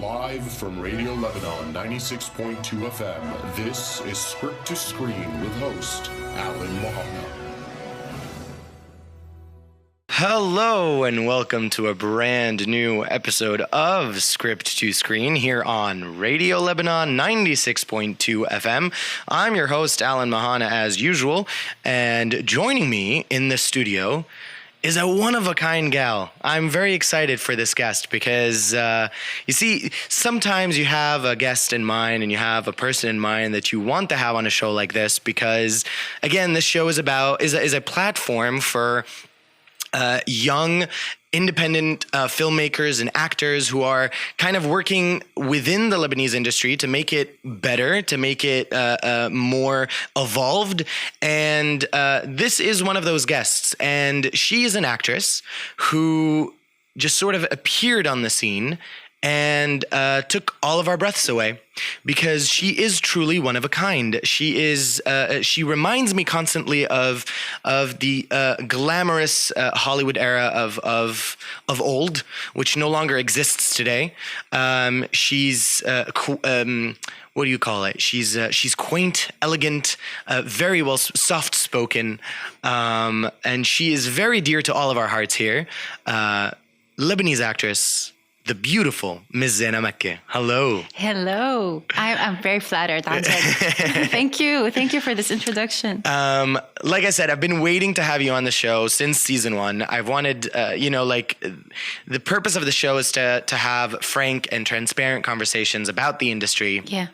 Live from Radio Lebanon 96.2 FM, this is Script to Screen with host Alan Mehanna. Hello and welcome to a brand new episode of Script to Screen here on Radio Lebanon 96.2 FM. I'm your host Alan Mehanna as usual, and joining me in the studio is a one-of-a-kind gal. I'm very excited for this guest because, you see, sometimes you have a guest in mind and you have a person in mind that you want to have on a show like this because, again, this show is a platform for young, independent filmmakers and actors who are kind of working within the Lebanese industry to make it better, to make it more evolved. And this is one of those guests. And she is an actress who just sort of appeared on the scene and took all of our breaths away because she is truly one of a kind. She reminds me constantly of the glamorous Hollywood era of old, which no longer exists today. She's what do you call it? She's quaint, elegant, very well soft spoken, and she is very dear to all of our hearts here. Lebanese actress, the beautiful Ms. Zeina Makki. Hello. Hello. I'm very flattered. Thank you. Thank you for this introduction. Like I said, I've been waiting to have you on the show since season 1. I've wanted, the purpose of the show is to have frank and transparent conversations about the industry. Yeah.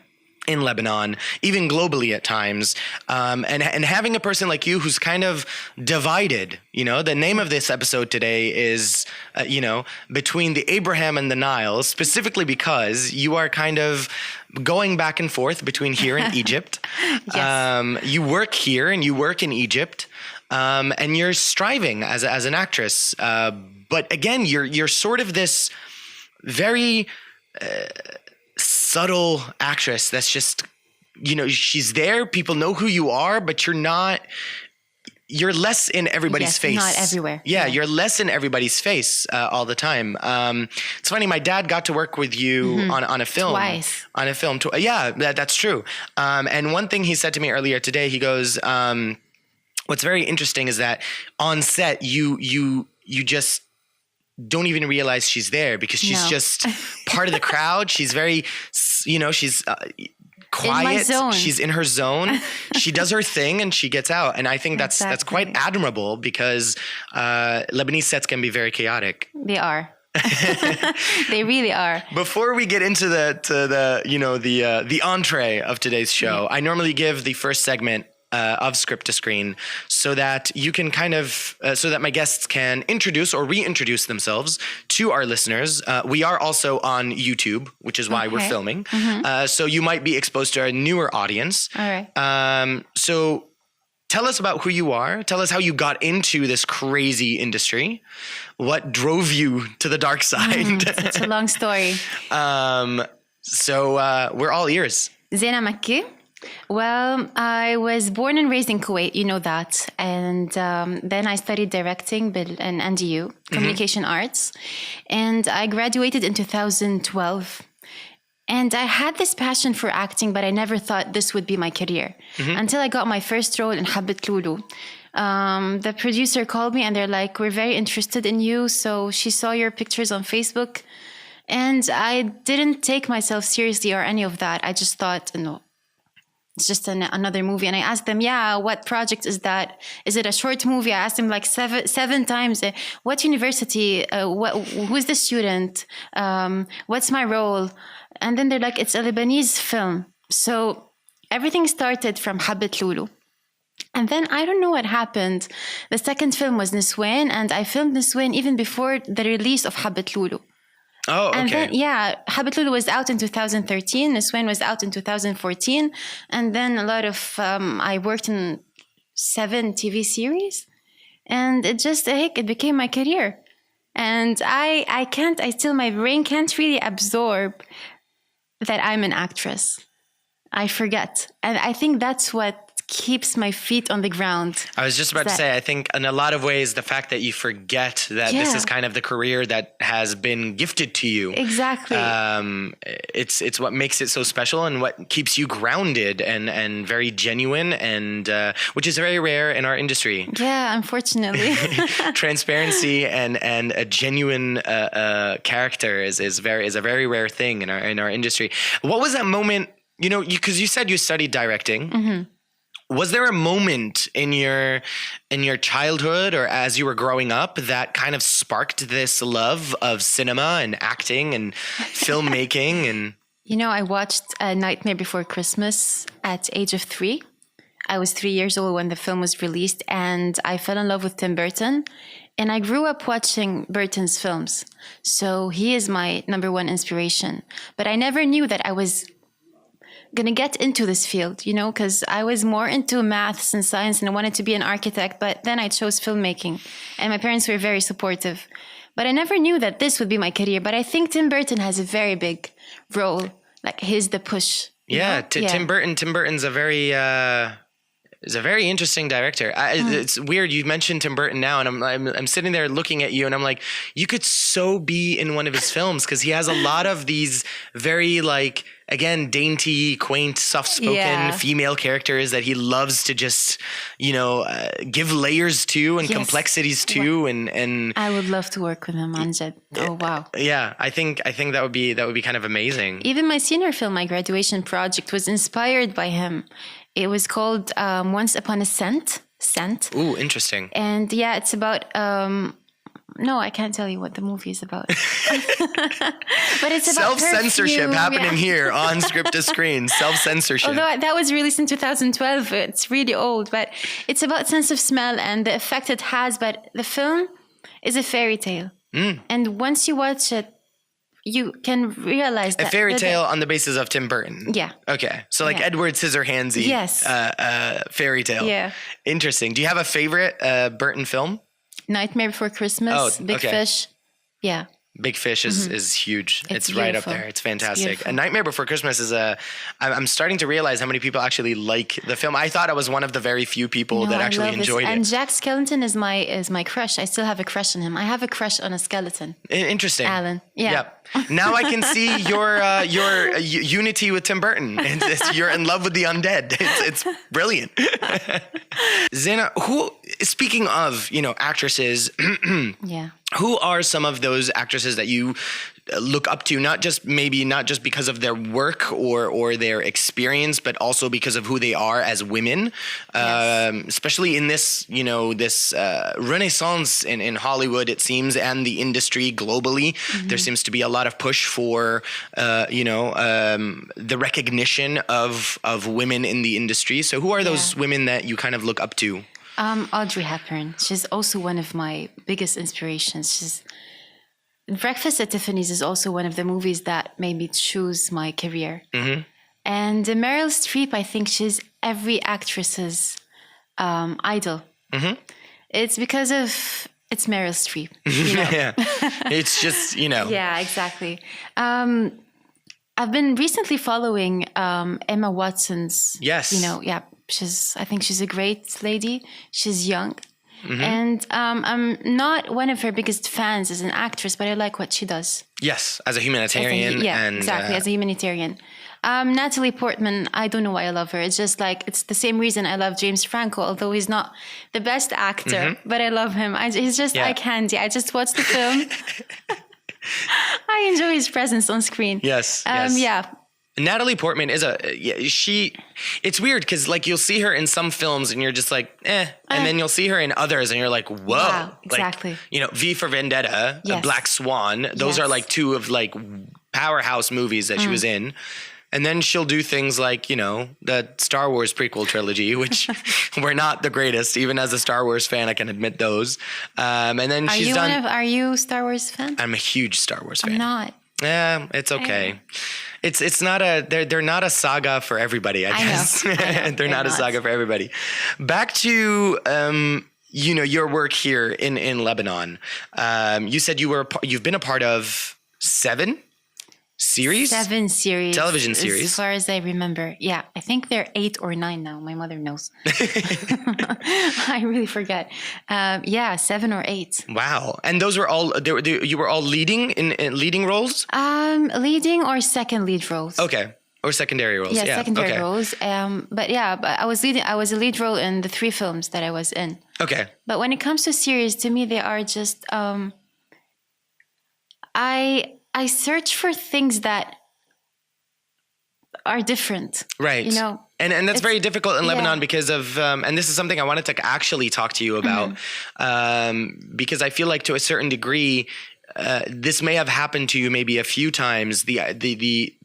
In Lebanon, even globally at times, and having a person like you who's kind of divided. You know, the name of this episode today is, between the Abraham and the Nile, specifically because you are kind of going back and forth between here and Egypt. Yes. You work here and you work in Egypt, and you're striving as an actress. But again, you're sort of this very subtle actress that's just, she's there, people know who you are, but you're less in everybody's face. Not everywhere. Yeah, you're less in everybody's face all the time. It's funny, my dad got to work with you on a film. Twice. On a film. Yeah, that's true. And one thing he said to me earlier today, he goes, what's very interesting is that on set, you just don't even realize she's there because she's just part of the crowd. She's very, she's quiet. In my zone. She's in her zone. She does her thing and she gets out. And I think that's quite admirable because Lebanese sets can be very chaotic. They are. They really are. Before we get into the entree of today's show, I normally give the first segment of Script to Screen so that you can so that my guests can introduce or reintroduce themselves to our listeners. We are also on YouTube, which is why we're filming. So you might be exposed to a newer audience. All right. So tell us about who you are. Tell us how you got into this crazy industry. What drove you to the dark side? It's a long story. So we're all ears. Zeina Makki. Well, I was born and raised in Kuwait, you know that. And then I studied directing in NDU, Communication Arts. And I graduated in 2012. And I had this passion for acting, but I never thought this would be my career. Until I got my first role in Habit Lulu. The producer called me and they're like, we're very interested in you. So she saw your pictures on Facebook. And I didn't take myself seriously or any of that. I just thought, no. It's just another movie. And I asked them, what project is that? Is it a short movie? I asked them like seven times, what university? Who's the student? What's my role? And then they're like, it's a Lebanese film. So everything started from Habit Lulu. And then I don't know what happened. The second film was Niswain, and I filmed Niswain even before the release of Habit Lulu. Oh, okay. And then, Habit Lulu was out in 2013. Niswain was out in 2014. And then a lot of, I worked in 7 TV series. And it became my career. And my brain can't really absorb that I'm an actress. I forget. And I think that's what keeps my feet on the ground. I was just about to say, I think in a lot of ways, the fact that you forget that this is kind of the career that has been gifted to you. Exactly. It's what makes it so special and what keeps you grounded and very genuine, and which is very rare in our industry. Yeah, unfortunately. Transparency and a genuine character is a very rare thing in our industry. What was that moment? Because you said you studied directing. Mm-hmm. Was there a moment in your childhood or as you were growing up that kind of sparked this love of cinema and acting and filmmaking? And I watched A Nightmare Before Christmas at age of 3. I was 3 years old when the film was released, and I fell in love with Tim Burton. And I grew up watching Burton's films. So he is my number one inspiration. But I never knew that I was going to get into this field, because I was more into maths and science and I wanted to be an architect. But then I chose filmmaking, and my parents were very supportive. But I never knew that this would be my career. But I think Tim Burton has a very big role. Like, he's the push. Tim Burton. Tim Burton's a very... is a very interesting director. It's weird. You mentioned Tim Burton now, and I'm sitting there looking at you, and I'm like, you could so be in one of his films, because he has a lot of these very, like, again, dainty, quaint, soft-spoken female characters that he loves to just, give layers to and complexities to, and I would love to work with him, Amjad. Oh wow. Yeah, I think that would be kind of amazing. Even my senior film, my graduation project, was inspired by him. It was called Once Upon a Scent. Ooh, interesting. And it's about... no, I can't tell you what the movie is about. But it's about self-censorship happening here on Script to Screen. Self-censorship. Although that was released in 2012. It's really old. But it's about sense of smell and the effect it has. But the film is a fairy tale. And once you watch it, you can realize that... A fairy tale on the basis of Tim Burton. Yeah. Okay. So like Edward Scissorhandsy fairy tale. Yeah. Interesting. Do you have a favorite Burton film? Nightmare Before Christmas, Big Fish. Yeah. Big Fish is huge. It's right up there. It's fantastic. And Nightmare Before Christmas is I'm starting to realize how many people actually like the film. I thought I was one of the very few people that actually enjoyed it. And Jack Skellington is my crush. I still have a crush on him. I have a crush on a skeleton. Interesting. Alan. Yeah. Yep. Now I can see your unity with Tim Burton. You're in love with the undead. It's brilliant. Zeina, speaking of, actresses, who are some of those actresses that you look up to, not just because of their work or their experience, but also because of who they are as women, especially in this, this renaissance in Hollywood, it seems, and the industry globally. There seems to be a lot of push for, the recognition of women in the industry. So who are those women that you kind of look up to? Audrey Hepburn. She's also one of my biggest inspirations. Breakfast at Tiffany's is also one of the movies that made me choose my career. Mm-hmm. And Meryl Streep, I think she's every actress's idol. Mm-hmm. It's because it's Meryl Streep. Yeah, it's just, Yeah, exactly. I've been recently following Emma Watson's. Yes. I think she's a great lady. She's young. Mm-hmm. And I'm not one of her biggest fans as an actress, but I like what she does. Yes, as a humanitarian. Exactly, as a humanitarian. Natalie Portman, I don't know why I love her. It's just like, it's the same reason I love James Franco, although he's not the best actor, but I love him. He's just eye candy. I just watched the film. I enjoy his presence on screen. Yes. Yeah. Natalie Portman is it's weird because like you'll see her in some films and you're just like, and then you'll see her in others and you're like, whoa. Wow, exactly. Like, V for Vendetta, Black Swan, those are like two of like powerhouse movies that she was in. And then she'll do things like, the Star Wars prequel trilogy, which were not the greatest. Even as a Star Wars fan, I can admit those. And then Are you a Star Wars fan? I'm a huge Star Wars fan. I'm not. Yeah, it's okay. It's not they're not a saga for everybody, I guess. I know. They're not a saga for everybody. Back to your work here in Lebanon. You said you've been a part of seven series? 7 series. Television series. As far as I remember. Yeah, I think they're 8 or 9 now. My mother knows. I really forget. 7 or 8. Wow. And those were all, you were all leading in leading roles? Leading or second lead roles. Okay. Or secondary roles. Yeah, secondary okay. roles. But I was leading. I was a lead role in the 3 films that I was in. Okay. But when it comes to series, to me, they are just. I search for things that are different. Right. You know. And that's very difficult in Lebanon because of, and this is something I wanted to actually talk to you about, because I feel like to a certain degree, this may have happened to you maybe a few times, the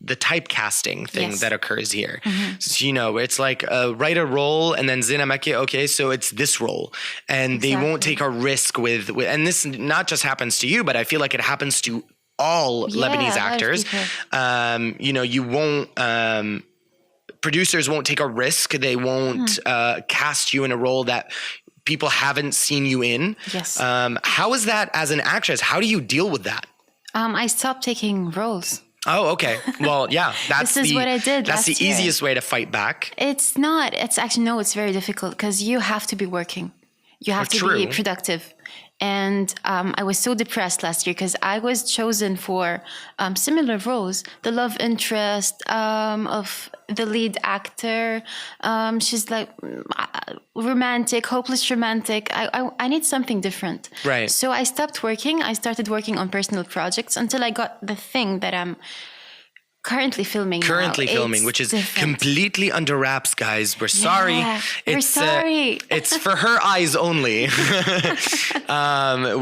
typecasting thing that occurs here. So, you know, it's like write a role and then Zeina Makki, okay, so it's this role. And they won't take a risk with, and this not just happens to you, but I feel like it happens to all Lebanese actors. You know, you won't, producers won't take a risk. They won't cast you in a role that people haven't seen you in. Yes. How is that as an actress? How do you deal with that? I stopped taking roles. Oh, okay. Well, yeah, This is what I did That's last the year. easiest way to fight back. It's not. It's actually, no, it's very difficult because you have to be working. You have to be productive. And I was so depressed last year because I was chosen for similar roles. The love interest of the lead actor. She's like romantic, hopeless romantic. I need something different. Right. So I stopped working. I started working on personal projects until I got the thing that I'm currently filming, which is completely under wraps, guys. We're sorry. We're sorry. It's for her eyes only.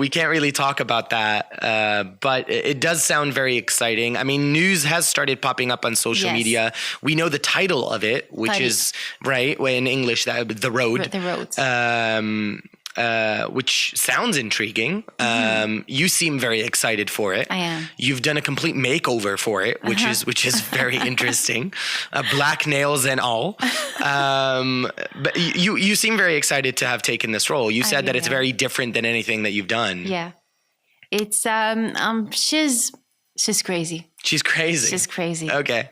We can't really talk about that, but it does sound very exciting. I mean, news has started popping up on social media. We know the title of it, which is right in English, The Road. The Road. Which sounds intriguing. You seem very excited for it. I am. You've done a complete makeover for it, which is very interesting. Black nails and all. But you seem very excited to have taken this role. You said that it's very different than anything that you've done. Yeah, it's she's crazy. She's crazy. She's crazy. Okay.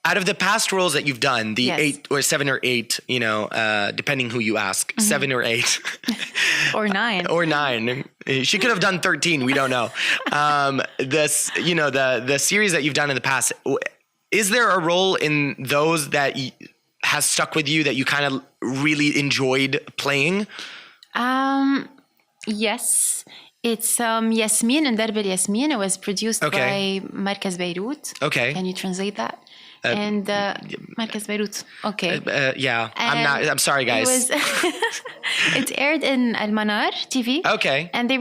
Out of the past roles that you've done, the 8 or 7 or 8, you know, depending who you ask, 7 or 8. Or 9. Or 9. She could have done 13. We don't know. This, you know, the series that you've done in the past, is there a role in those that has stuck with you that you kind of really enjoyed playing? Yes. It's Yasmin and Darb Yasmin. It was produced by Markaz Beirut. Okay. Can you translate that? And Markaz Beirut. Okay. Yeah. I'm sorry, guys. It aired in Al Manar TV. Okay. And they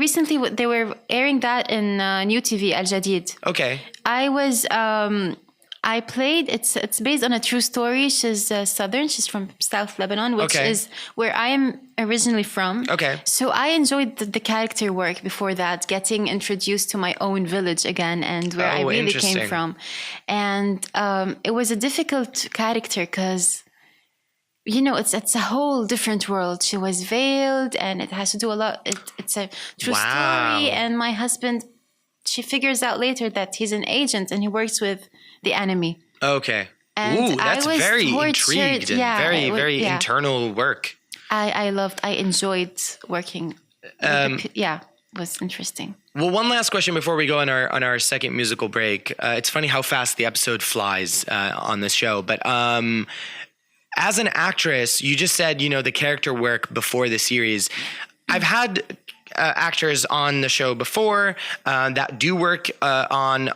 were airing that in New TV, Al Jadid. Okay. I played, it's based on a true story. She's Southern. She's from South Lebanon, which is where I am originally from. Okay. So I enjoyed the character work before that, getting introduced to my own village again and where I really came from. And it was a difficult character because, you know, it's a whole different world. She was veiled and it has to do a lot. It's a true story. And my husband, she figures out later that he's an agent and he works with the enemy. Okay. And that's very intrigued and very internal work. I enjoyed working. It was interesting. Well, one last question before we go on our second musical break. It's funny how fast the episode flies on this show, but as an actress, you just said, you know, the character work before the series. I've had actors on the show before that do work on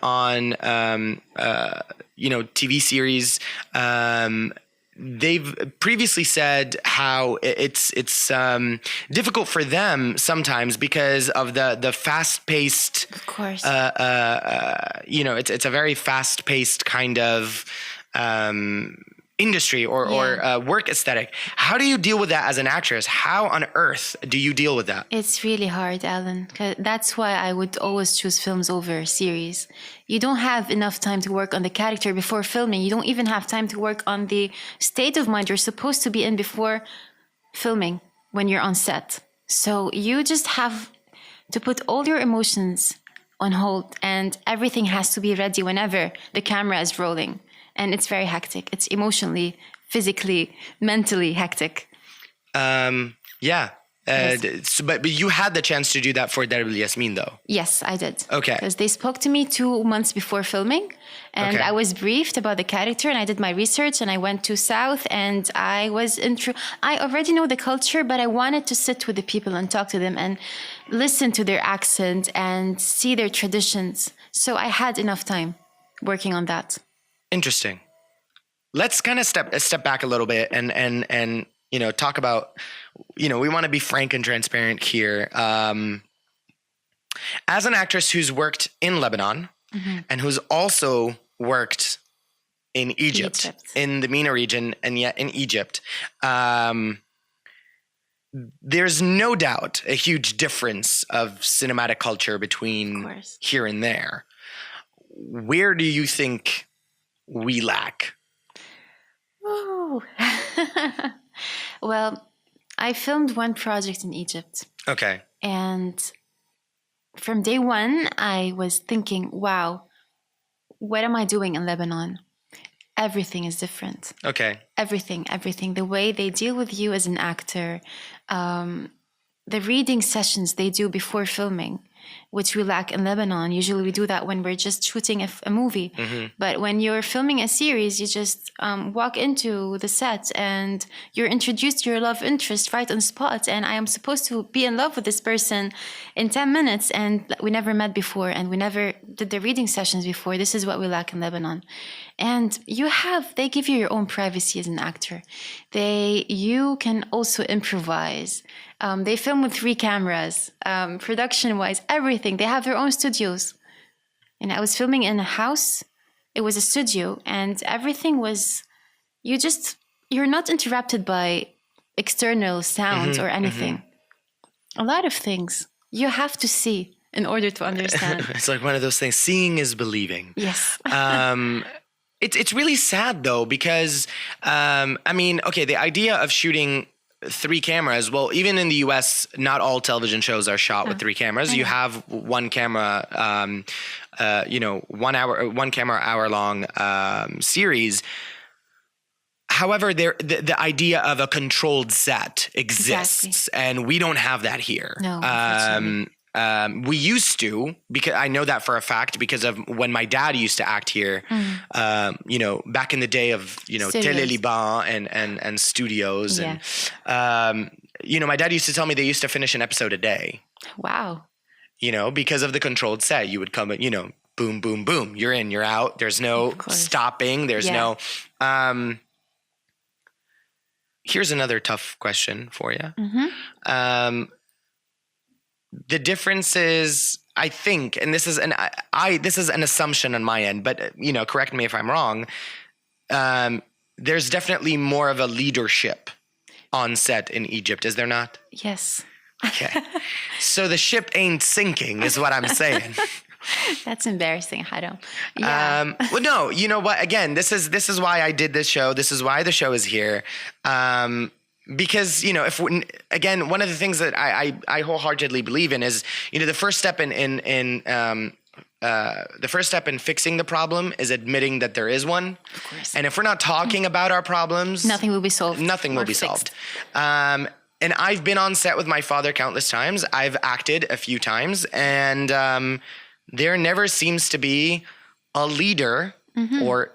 you know, TV series. They've previously said how it's difficult for them sometimes because of the fast-paced. Of course. You know, it's a very fast-paced kind of industry or work aesthetic. How do you deal with that as an actress? How on earth do you deal with that? It's really hard, Alan. That's why I would always choose films over series. You don't have enough time to work on the character before filming. You don't even have time to work on the state of mind you're supposed to be in before filming when you're on set. So you just have to put all your emotions on hold, and everything has to be ready whenever the camera is rolling. And it's very hectic. It's emotionally, physically, mentally hectic. Yeah. But you had the chance to do that for Darbil Yasmin, though. Yes, I did. Okay. Because they spoke to me 2 months before filming, and Okay. I was briefed about the character, and I did my research, and I went to South, and I already know the culture, but I wanted to sit with the people and talk to them and listen to their accent and see their traditions. So I had enough time working on that. Interesting. Let's kind of step back a little bit and talk about, we want to be frank and transparent here. As an actress who's worked in Lebanon and who's also worked in Egypt, in the MENA region, and yet in Egypt, there's no doubt a huge difference of cinematic culture between here and there. Where do you think we lack? Oh, well, I filmed one project in Egypt. Okay. And from day one, I was thinking, wow, what am I doing in Lebanon? Everything is different. Okay. Everything. The way they deal with you as an actor, the reading sessions they do before filming, which we lack in Lebanon. Usually we do that when we're just shooting a movie. But when you're filming a series, you just walk into the set and you're introduced to your love interest right on spot. And I am supposed to be in love with this person in 10 minutes. And we never met before, and we never did the reading sessions before. This is what we lack in Lebanon. And they give you your own privacy as an actor. You can also improvise. They film with 3 cameras, production-wise, everything. They have their own studios. And I was filming in a house. It was a studio, and everything was, you're not interrupted by external sounds or anything. A lot of things you have to see in order to understand. It's like one of those things, seeing is believing. Yes. It's really sad though, because, the idea of shooting 3 cameras, well, even in the US, not all television shows are shot with 3 cameras. You have one camera, 1 camera hour long series. However, the idea of a controlled set exists, and we don't have that here. No, we used to, because I know that for a fact because of when my dad used to act here, back in the day of, Télé Liban and studios. Yeah. And, my dad used to tell me they used to finish an episode a day. Wow. Because of the controlled set. You would come, boom, boom, boom. You're in, you're out. There's no stopping. There's no... Here's another tough question for you. The difference is, I think, and this is an assumption on my end, but correct me if I'm wrong. There's definitely more of a leadership on set in Egypt, is there not? Yes. Okay. So the ship ain't sinking, is what I'm saying. That's embarrassing, Haram. Yeah. Well, no, you know what? Again, this is why I did this show. This is why the show is here. Because, again, one of the things that I wholeheartedly believe in is, the first step in fixing the problem is admitting that there is one. Of course. And if we're not talking about our problems, nothing will be solved. Nothing will be solved. And I've been on set with my father countless times. I've acted a few times, and there never seems to be a leader or,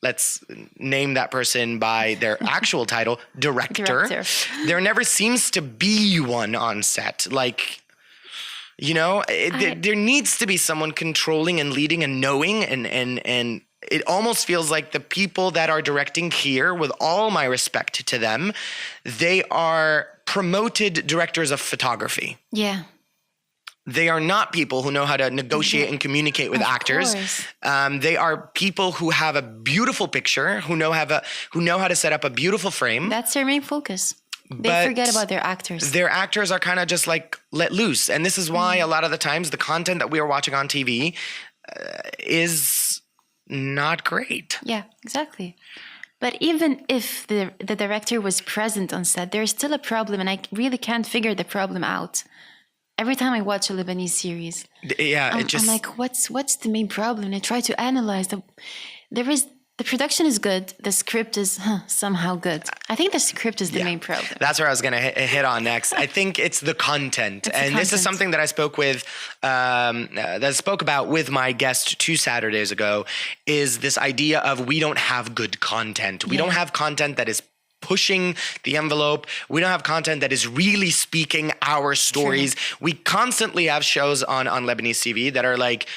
let's name that person by their actual title, director. There never seems to be one on set. Like, there needs to be someone controlling and leading and knowing. And it almost feels like the people that are directing here, with all my respect to them, they are promoted directors of photography. Yeah. They are not people who know how to negotiate and communicate with actors. They are people who have a beautiful picture, who know how to set up a beautiful frame. That's their main focus. They forget about their actors. Their actors are kind of just like let loose. And this is why a lot of the times the content that we are watching on TV is not great. Yeah, exactly. But even if the director was present on set, there's still a problem, and I really can't figure the problem out. every time I watch a Lebanese series, Yeah, I'm like, what's the main problem? And I try to analyze the production is good. The script is somehow good. I think the script is the main problem. That's where I was going to hit on next. I think it's the content. This is something that I spoke about with my guest 2 Saturdays ago, is this idea of we don't have good content. We don't have content that is pushing the envelope. We don't have content that is really speaking our stories. True. We constantly have shows on Lebanese TV that are like,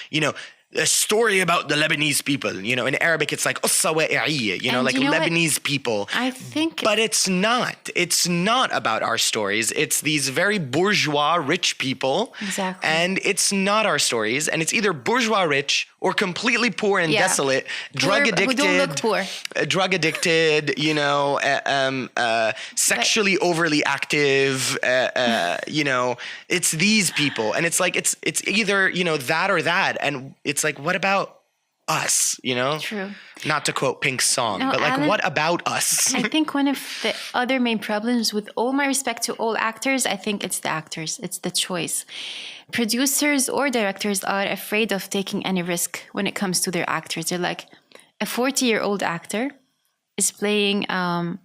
a story about the Lebanese people. In Arabic, it's like Ussawai'iyya, Lebanese people. I think... But it's not. It's not about our stories. It's these very bourgeois, rich people. Exactly. And it's not our stories. And it's either bourgeois rich or completely poor and desolate, drug addicted. Who don't look poor. Drug addicted, sexually overly active, it's these people. And it's like, it's either, that or that. And it's like, what about us, True. Not to quote Pink's song, No, but like, Alan, what about us? I think one of the other main problems, with all my respect to all actors, I think it's the actors. It's the choice. Producers or directors are afraid of taking any risk when it comes to their actors. They're like, a 40-year-old actor is playing a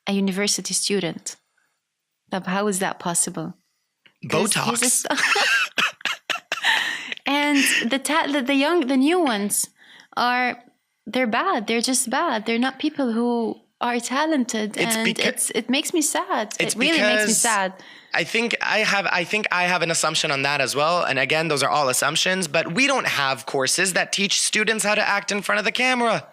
university student. How is that possible? Botox. And the new ones they're bad. They're just bad. They're not people who are talented, it makes me sad. It really makes me sad. I think I have an assumption on that as well. And again, those are all assumptions, but we don't have courses that teach students how to act in front of the camera.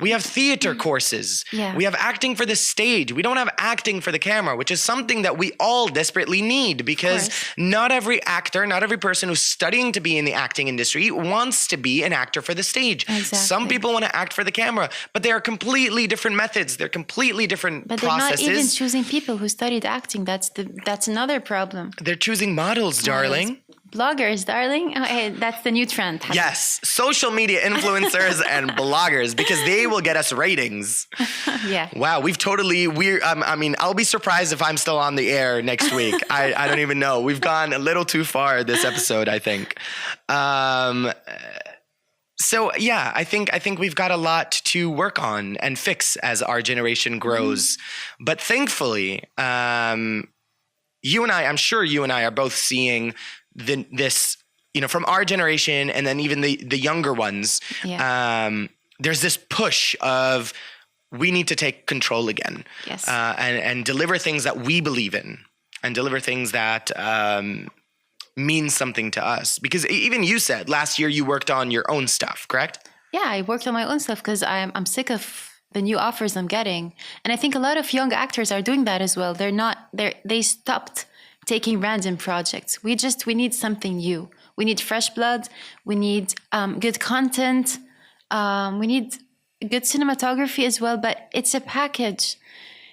We have theater courses. Yeah. We have acting for the stage. We don't have acting for the camera, which is something that we all desperately need, because not every actor, not every person who's studying to be in the acting industry wants to be an actor for the stage. Exactly. Some people want to act for the camera, but they are completely different methods. They're completely different processes. But they're not even choosing people who studied acting. That's another problem. They're choosing models, darling. Bloggers, darling. Oh, hey, that's the new trend. Yes, social media influencers and bloggers, because they will get us ratings. Yeah. Wow, I'll be surprised if I'm still on the air next week. I don't even know. We've gone a little too far this episode, I think. So yeah, I think we've got a lot to work on and fix as our generation grows. But thankfully, I'm sure you and I are both seeing this, from our generation, and then even the younger ones, there's this push of, we need to take control again, and deliver things that we believe in, and deliver things that mean something to us. Because even you said last year you worked on your own stuff, correct? Yeah, I worked on my own stuff because I'm sick of the new offers I'm getting, and I think a lot of young actors are doing that as well. They stopped taking random projects. We need something new. We need fresh blood. We need good content. We need good cinematography as well, but it's a package.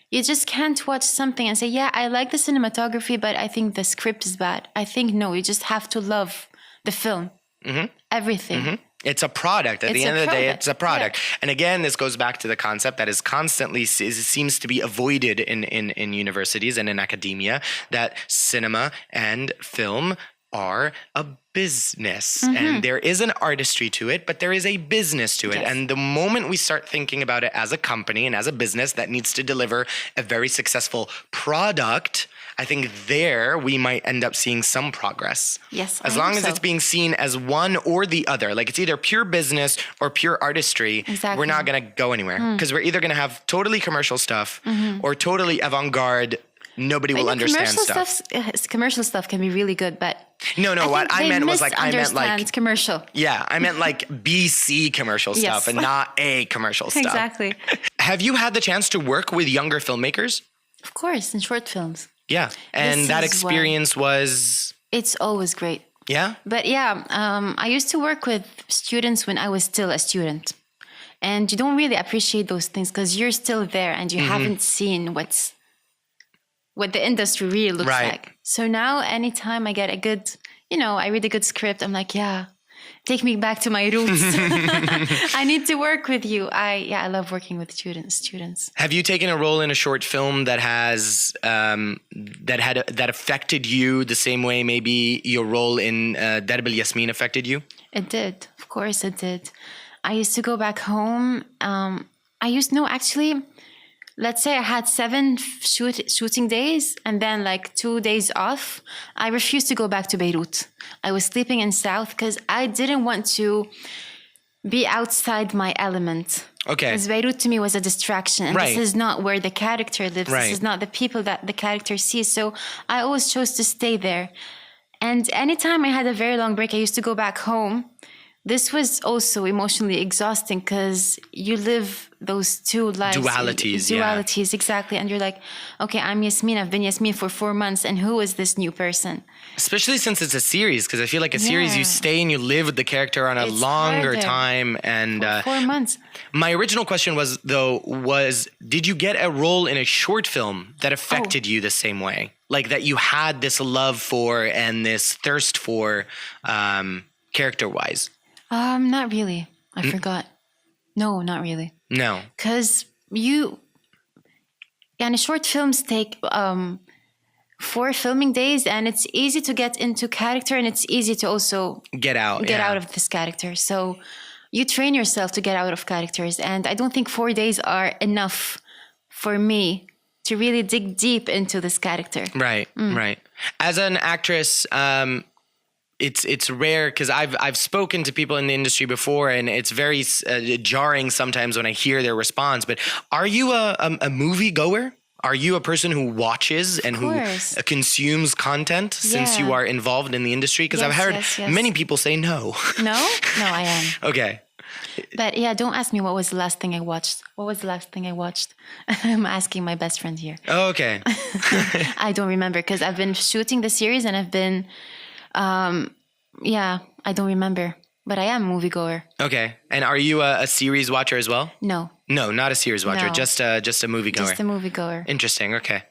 You just can't watch something and say, yeah, I like the cinematography, but I think the script is bad. I think, no, you just have to love the film. Mm-hmm. Everything. Mm-hmm. It's a product. At the end of the day, it's a product. Yeah. And again, this goes back to the concept that is constantly seems to be avoided in universities and in academia, that cinema and film are a business. Mm-hmm. And there is an artistry to it, but there is a business to it. Yes. And the moment we start thinking about it as a company and as a business that needs to deliver a very successful product, I think there we might end up seeing some progress. Yes, as long as it's being seen as one or the other, like it's either pure business or pure artistry, we're not going to go anywhere, because we're either going to have totally commercial stuff or totally avant-garde. Nobody will understand stuff. Commercial stuff can be really good, but no. What I meant was commercial. Yeah, I meant like BC commercial stuff and not A commercial stuff. Exactly. Have you had the chance to work with younger filmmakers? Of course, in short films. Yeah, and that experience was... It's always great. Yeah? But yeah, I used to work with students when I was still a student. And you don't really appreciate those things because you're still there and you haven't seen what the industry really looks like. So now anytime I get a good, I read a good script, I'm like, yeah, take me back to my roots. I need to work with you. I love working with students. Have you taken a role in a short film that has that affected you the same way maybe your role in Darb al-Yasmin affected you? It did. Of course it did. I used to go back home. Let's say I had 7 shooting days and then like 2 days off. I refused to go back to Beirut. I was sleeping in South because I didn't want to be outside my element. Okay. Because Beirut to me was a distraction. And Right. This is not where the character lives. Right. This is not the people that the character sees. So I always chose to stay there. And anytime I had a very long break, I used to go back home. This was also emotionally exhausting because you live those two lives. Dualities, exactly. And you're like, okay, I'm Yasmin. I've been Yasmin for 4 months. And who is this new person? Especially since it's a series, because I feel like a series, you stay and you live with the character on a longer time. And for 4 months. My original question was, did you get a role in a short film that affected you the same way? Like that you had this love for and this thirst for character-wise? Not really. I forgot. No, not really. No. Because short films take 4 filming days, and it's easy to get into character, and it's easy to also get out of this character. So you train yourself to get out of characters, and I don't think 4 days are enough for me to really dig deep into this character. Right, right. As an actress, it's rare because I've spoken to people in the industry before, and it's very jarring sometimes when I hear their response. But are you a movie goer? Are you a person who watches and who consumes content since you are involved in the industry? Because I've heard many people say no. No, I am. Okay. But yeah, don't ask me what was the last thing I watched. What was the last thing I watched? I'm asking my best friend here. Oh, okay. I don't remember because I've been shooting the series and I've been, I don't remember. But I am a moviegoer. Okay. And are you a series watcher as well? No. No, not a series watcher. No. Just a moviegoer. Just a moviegoer. Interesting. Okay.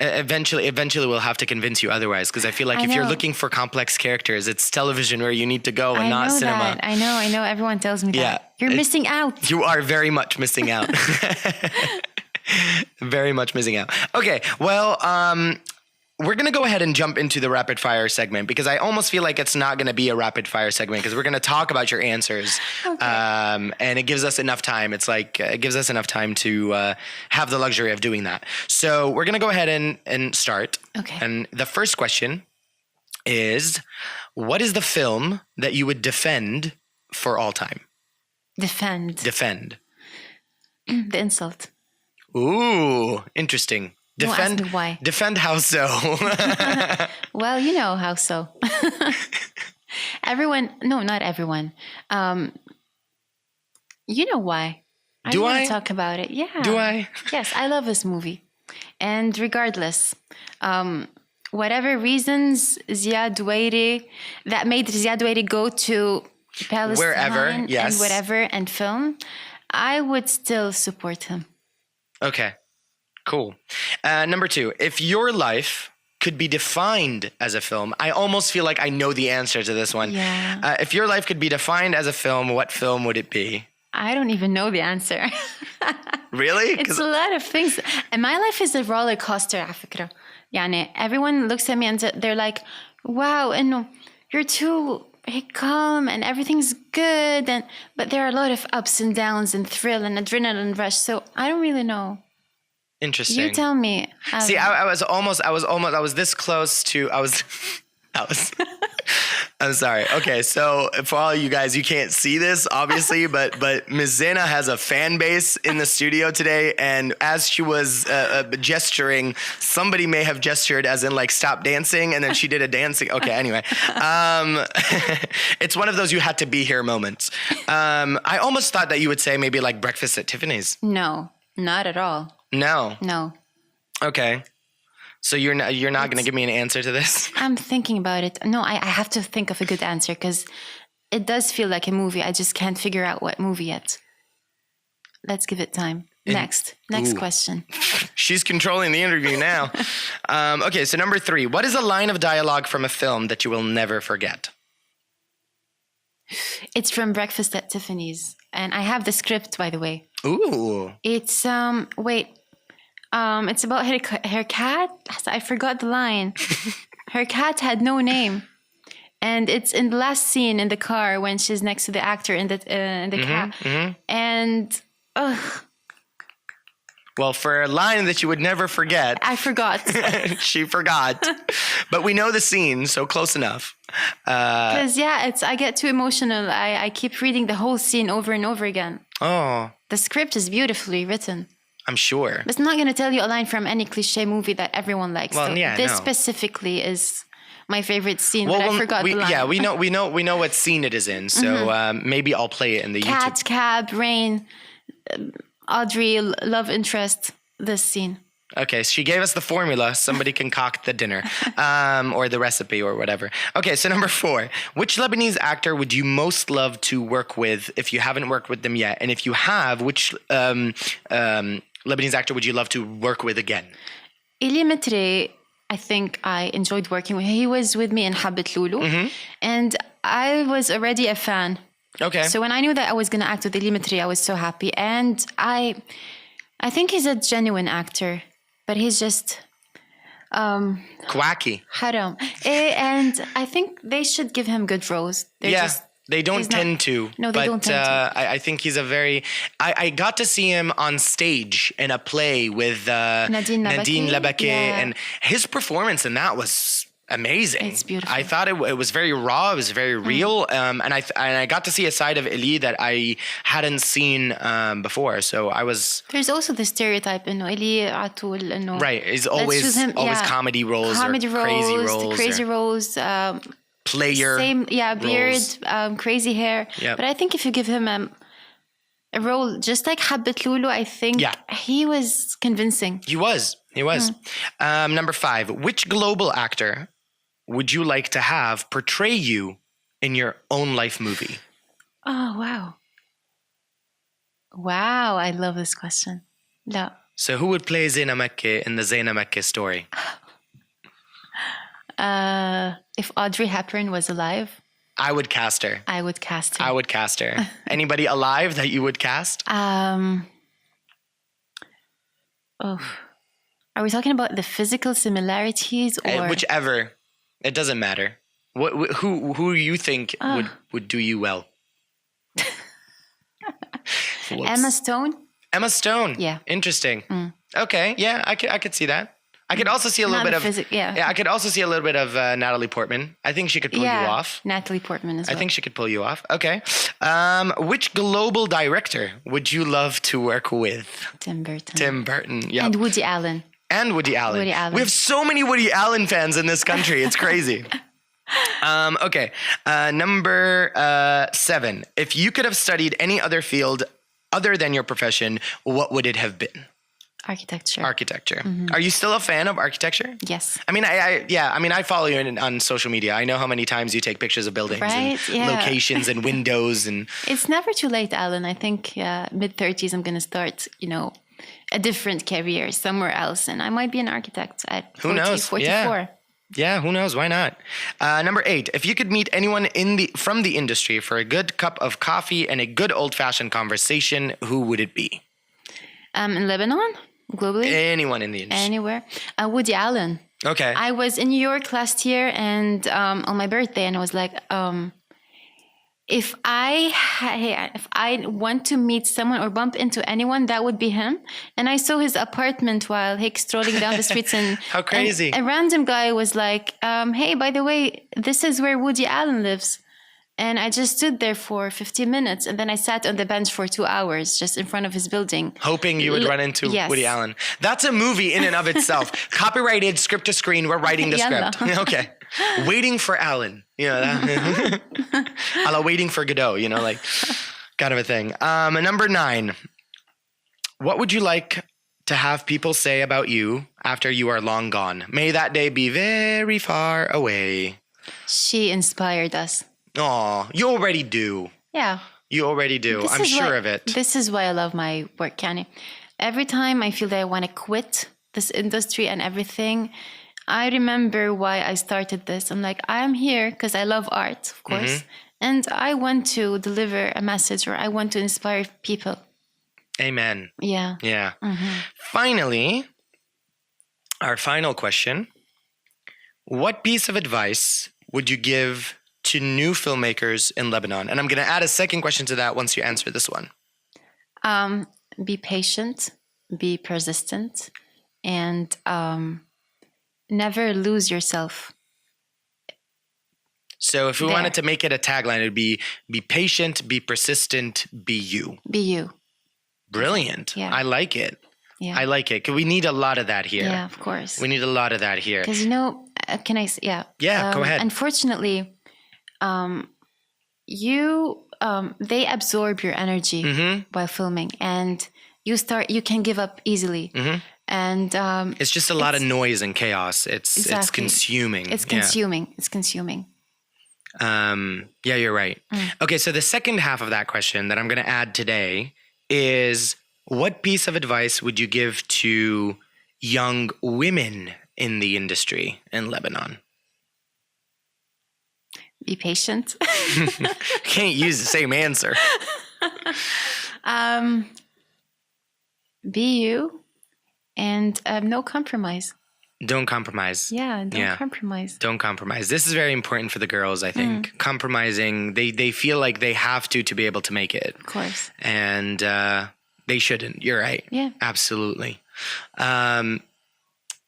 Eventually we'll have to convince you otherwise, because I feel like if you're looking for complex characters, it's television where you need to go and not cinema. I know. Everyone tells me that. You're missing out. You are very much missing out. Very much missing out. Okay. Well, we're going to go ahead and jump into the rapid fire segment, because I almost feel like it's not going to be a rapid fire segment, because we're going to talk about your answers. Okay. And it gives us enough time. It's like, it gives us enough time to have the luxury of doing that. So we're going to go ahead and start. Okay. And the first question is, what is the film that you would defend for all time? Defend. The Insult. Ooh, interesting. Don't ask me why. Defend how so? Well, you know how so. Not everyone. You know why. I don't want to talk about it. Yeah. Do I? Yes, I love this movie. And regardless, whatever reasons that made Ziad Douairi go to Palestine wherever, yes. and whatever and film, I would still support him. Okay. Cool. Number 2, if your life could be defined as a film, I almost feel like I know the answer to this one. Yeah. If your life could be defined as a film, what film would it be? I don't even know the answer. Really? It's a lot of things. And my life is a roller coaster, على فكرة. يعني everyone looks at me and they're like, wow, and you're too calm and everything's good. But there are a lot of ups and downs and thrill and adrenaline rush. So I don't really know. Interesting. You tell me. See, I was this close to, I'm sorry. Okay, so for all you guys, you can't see this, obviously, but Ms. Zeina has a fan base in the studio today, and as she was gesturing, somebody may have gestured as in like stop dancing, and then she did a dancing. Okay, anyway, it's one of those you had to be here moments. I almost thought that you would say maybe like Breakfast at Tiffany's. No, not at all. No. Okay. So you're not going to give me an answer to this? I'm thinking about it. No, I have to think of a good answer because it does feel like a movie. I just can't figure out what movie yet. Let's give it time. Next question. She's controlling the interview now. Okay, so number 3. What is a line of dialogue from a film that you will never forget? It's from Breakfast at Tiffany's. And I have the script, by the way. Ooh. It's, it's about her cat. I forgot the line. Her cat had no name. And it's in the last scene in the car when she's next to the actor in the cat. Mm-hmm. And, well, for a line that you would never forget. I forgot. She forgot. But we know the scene, so close enough. Because, I get too emotional. I keep reading the whole scene over and over again. Oh. The script is beautifully written. I'm sure. But it's not going to tell you a line from any cliche movie that everyone likes. Well, so this specifically is my favorite scene, but I forgot the line. Yeah, we know what scene it is in. So maybe I'll play it in the Cat, YouTube. cab, rain, Audrey, love interest, this scene. Okay, so she gave us the formula. Somebody concoct the dinner or the recipe or whatever. Okay, so number 4. Which Lebanese actor would you most love to work with if you haven't worked with them yet? And if you have, which Lebanese actor would you love to work with again? Elie Mitre, I think I enjoyed working with him. He was with me in Habit Lulu. And I was already a fan. Okay. So when I knew that I was going to act with Elie Mitre, I was so happy. And I think he's a genuine actor. But he's just quacky. Haram. And I think they should give him good roles. They don't tend to. No, they don't tend to. I think he's a very... I got to see him on stage in a play with Nadine Labake. And his performance in that was amazing. It's beautiful. I thought it was very raw. It was very real. And I got to see a side of Elie that I hadn't seen before. So I was... There's also the stereotype, Elie Atul. Right. He's always comedy roles or crazy roles. Player. Same, beard, crazy hair. Yep. But I think if you give him a role just like Habit Lulu, I think he was convincing. He was. Number 5. Which global actor would you like to have portray you in your own life movie? Oh, wow. Wow, I love this question. No. So who would play Zeina Makki in the Zeina Makki story? If Audrey Hepburn was alive, I would cast her. I would cast her. Anybody alive that you would cast? Are we talking about the physical similarities or whichever? It doesn't matter. Who you think would do you well? Emma Stone. Emma Stone. Yeah. Interesting. Okay. Yeah, I could see that. I could also see a little bit of I could also see a little bit of Natalie Portman. I think she could pull you off. Natalie Portman as well. I think she could pull you off. Okay. Which global director would you love to work with? Tim Burton. Tim Burton. Yeah. And Woody Allen. Woody Allen. We have so many Woody Allen fans in this country. It's crazy. Okay. Number 7. If you could have studied any other field other than your profession, what would it have been? Architecture. Mm-hmm. Are you still a fan of architecture? Yes. I mean, I follow you on social media. I know how many times you take pictures of buildings and locations and windows and. It's never too late, Alan. I think mid-30s I'm going to start, a different career somewhere else, and I might be an architect at 44. Yeah, who knows? Why not? Number 8. If you could meet anyone from the industry for a good cup of coffee and a good old-fashioned conversation, who would it be? In Lebanon? Globally? Anyone in the industry. Anywhere. Woody Allen. Okay. I was in New York last year and on my birthday, and I was like, if I want to meet someone or bump into anyone, that would be him. And I saw his apartment while strolling down the streets. And how crazy. And a random guy was like, hey, by the way, this is where Woody Allen lives. And I just stood there for 15 minutes. And then I sat on the bench for 2 hours just in front of his building. Hoping you would run into Woody Allen. That's a movie in and of itself. Copyrighted, script to screen. We're writing the script. Okay. Waiting for Allen. That. A la Waiting for Godot, kind of a thing. Number 9. What would you like to have people say about you after you are long gone? May that day be very far away. She inspired us. Oh, you already do. Yeah. You already do. I'm sure of it. This is why I love my work, Kanye. Every time I feel that I want to quit this industry and everything, I remember why I started this. I'm like, I'm here because I love art, of course. And I want to deliver a message, or I want to inspire people. Amen. Yeah. Yeah. Finally, our final question. What piece of advice would you give to new filmmakers in Lebanon? And I'm going to add a second question to that once you answer this one. Be patient, be persistent, and never lose yourself. So if we wanted to make it a tagline, it would be patient, be persistent, be you. Be you. Brilliant. Yeah. I like it. Yeah. I like it. 'Cause we need a lot of that here. Yeah, of course. We need a lot of that here. Because, can I say, yeah. Yeah, go ahead. Unfortunately, they absorb your energy while filming, and you can give up easily. And it's just a lot of noise and chaos. It's consuming. It's consuming. It's consuming. Yeah, you're right. Okay, so the second half of that question that I'm going to add today is, what piece of advice would you give to young women in the industry in Lebanon? Be patient. Can't use the same answer. Be you, and no compromise. Don't compromise. Yeah, don't compromise. Don't compromise. This is very important for the girls, I think. Compromising, they feel like they have to be able to make it. Of course. And they shouldn't. You're right. Yeah. Absolutely.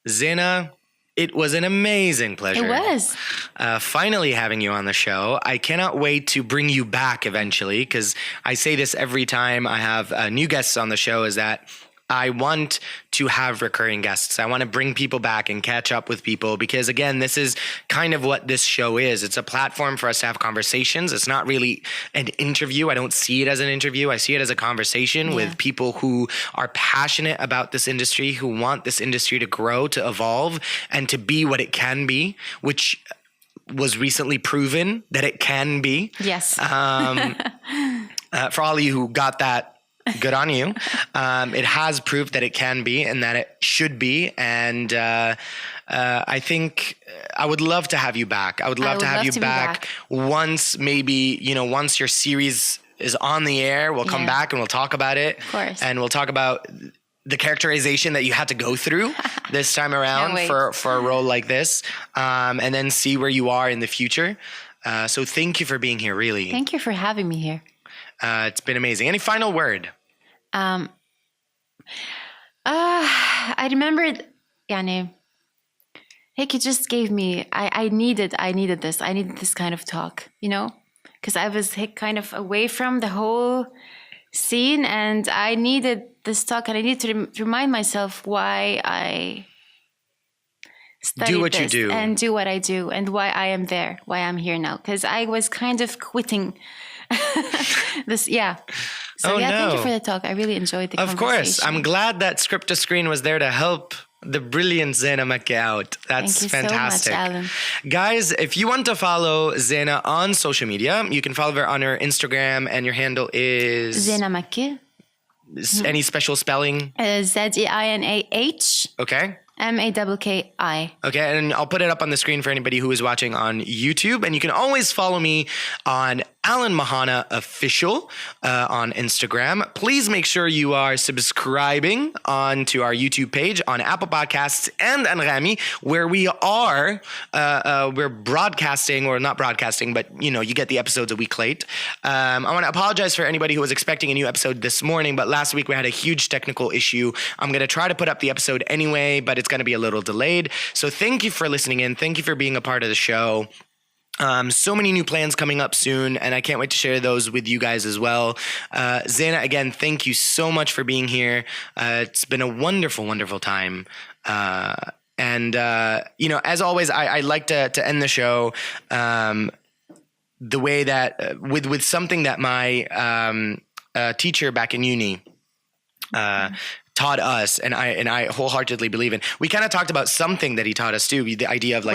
Zeina, it was an amazing pleasure. It was. Finally having you on the show. I cannot wait to bring you back eventually, because I say this every time I have new guests on the show, is that I want to have recurring guests. I want to bring people back and catch up with people, because again, this is kind of what this show is. It's a platform for us to have conversations. It's not really an interview. I don't see it as an interview. I see it as a conversation with people who are passionate about this industry, who want this industry to grow, to evolve, and to be what it can be, which was recently proven that it can be. Yes. For all of you who got that, good on you. It has proved that it can be and that it should be. And I think I would love to have you back. I would love to have you back once, maybe, once your series is on the air, we'll come back and we'll talk about it. Of course. And we'll talk about the characterization that you had to go through this time around for a role like this, and then see where you are in the future. So thank you for being here, really. Thank you for having me here. It's been amazing. Any final word? I remembered, Hick, it just gave me, I needed this. I needed this kind of talk, because I was kind of away from the whole scene, and I needed this talk, and I needed to remind myself why I studied do what you this do and do what I do, and why I am there, why I'm here now, because I was kind of quitting this. So thank you for the talk. I really enjoyed the conversation. Of course. I'm glad that Script to Screen was there to help the brilliant Zeina Makki out. That's fantastic. Thank you so much, Alan. Guys, if you want to follow Zeina on social media, you can follow her on her Instagram, and your handle is Zeina Makki. Any special spelling? Zeinah. Okay. Makki. Okay, and I'll put it up on the screen for anybody who is watching on YouTube. And you can always follow me on Alan Mehanna Official on Instagram. Please make sure you are subscribing onto our YouTube page on Apple Podcasts and Anrami, where we are we're broadcasting, or not broadcasting, but you get the episodes a week late. I want to apologize for anybody who was expecting a new episode this morning, but last week we had a huge technical issue. I'm going to try to put up the episode anyway, but it's going to be a little delayed. So thank you for listening in. Thank you for being a part of the show. So many new plans coming up soon, and I can't wait to share those with you guys as well. Zeina, again, thank you so much for being here. It's been a wonderful, wonderful time. And as always, I like to end the show the way that with something that my teacher back in uni taught us, and I wholeheartedly believe in. We kind of talked about something that he taught us too, the idea of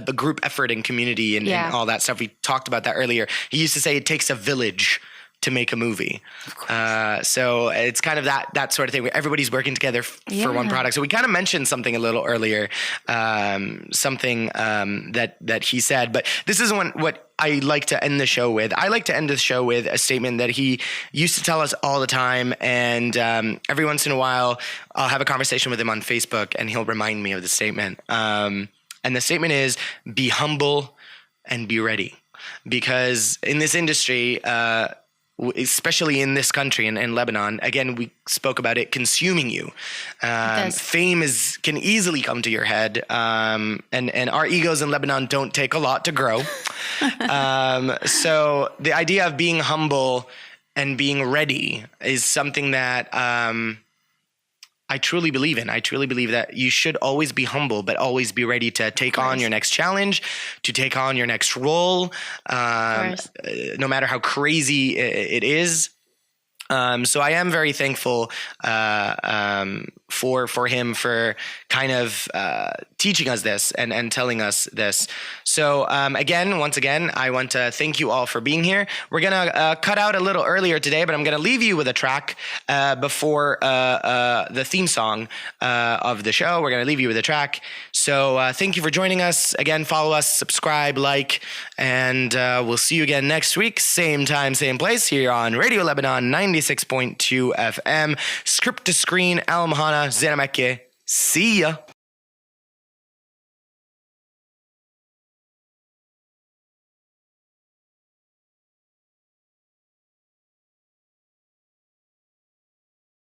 a group effort and community and all that stuff. We talked about that earlier. He used to say it takes a village to make a movie. So it's kind of that sort of thing where everybody's working together for one product. So we kind of mentioned something a little earlier, something that he said, but this is what I like to end the show with. I like to end the show with a statement that he used to tell us all the time. And every once in a while, I'll have a conversation with him on Facebook and he'll remind me of the statement. And the statement is, be humble and be ready. Because in this industry, especially in this country, in Lebanon, again, we spoke about it consuming you. Fame can easily come to your head. And our egos in Lebanon don't take a lot to grow. So the idea of being humble and being ready is something that I truly believe in. I truly believe that you should always be humble, but always be ready to take on your next challenge, to take on your next role, no matter how crazy it is. So I am very thankful for him for kind of teaching us this and telling us this. So once again, I want to thank you all for being here. We're going to cut out a little earlier today, but I'm going to leave you with a track before the theme song of the show. We're going to leave you with a track. So thank you for joining us. Again, follow us, subscribe, like, and we'll see you again next week. Same time, same place here on Radio Lebanon 96.2 FM. Script to Screen, Mehanna, Zeina Makki. See ya.